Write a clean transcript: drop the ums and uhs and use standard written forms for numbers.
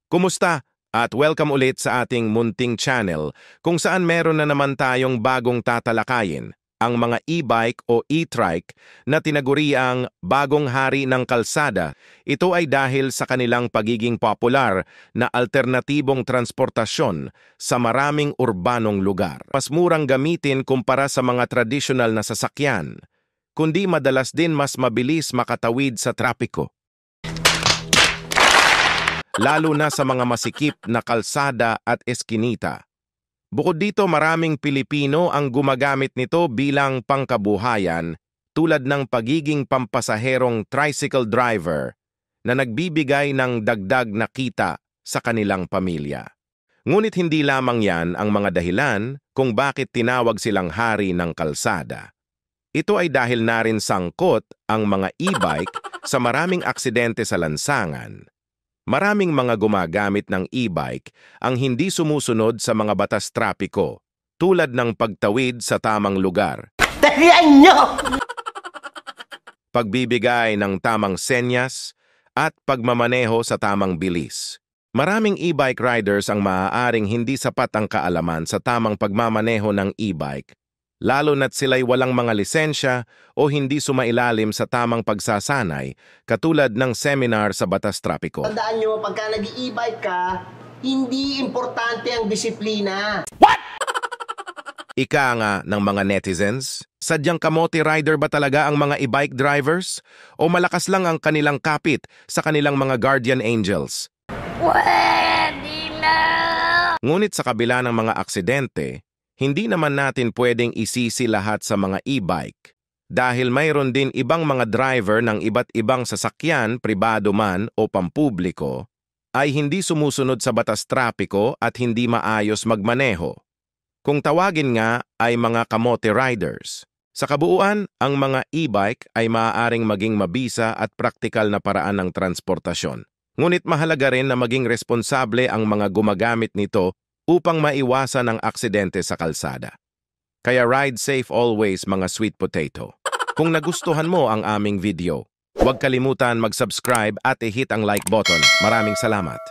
Kumusta? At welcome ulit sa ating munting channel kung saan meron na naman tayong bagong tatalakayin, ang mga e-bike o e-trike na tinaguriang bagong hari ng kalsada. Ito ay dahil sa kanilang pagiging popular na alternatibong transportasyon sa maraming urbanong lugar. Mas murang gamitin kumpara sa mga tradisyonal na sasakyan, kundi madalas din mas mabilis makatawid sa trapiko, lalo na sa mga masikip na kalsada at eskinita. Bukod dito, maraming Pilipino ang gumagamit nito bilang pangkabuhayan tulad ng pagiging pampasaherong tricycle driver na nagbibigay ng dagdag na kita sa kanilang pamilya. Ngunit hindi lamang yan ang mga dahilan kung bakit tinawag silang hari ng kalsada. Ito ay dahil na rin sangkot ang mga e-bike sa maraming aksidente sa lansangan. Maraming mga gumagamit ng e-bike ang hindi sumusunod sa mga batas trapiko, tulad ng pagtawid sa tamang lugar, pagbibigay ng tamang senyas, at pagmamaneho sa tamang bilis. Maraming e-bike riders ang maaaring hindi sapat ang kaalaman sa tamang pagmamaneho ng e-bike, lalo na't sila'y walang mga lisensya o hindi sumailalim sa tamang pagsasanay, katulad ng seminar sa batas trapiko. Tandaan nyo, pagka nag-e-bike ka, hindi importante ang disiplina. Ika nga ng mga netizens, sadyang kamote rider ba talaga ang mga e-bike drivers? O malakas lang ang kanilang kapit sa kanilang mga guardian angels? Pwede na! Ngunit sa kabila ng mga aksidente, hindi naman natin pwedeng isisi lahat sa mga e-bike dahil mayroon din ibang mga driver ng iba't ibang sasakyan, pribado man o pampubliko, ay hindi sumusunod sa batas trapiko at hindi maayos magmaneho. Kung tawagin nga ay mga kamote riders. Sa kabuuan, ang mga e-bike ay maaaring maging mabisa at praktikal na paraan ng transportasyon. Ngunit mahalaga rin na maging responsable ang mga gumagamit nito upang maiwasan ang aksidente sa kalsada. Kaya ride safe always, mga sweet potato. Kung nagustuhan mo ang aming video, huwag kalimutan mag-subscribe at i-hit ang like button. Maraming salamat.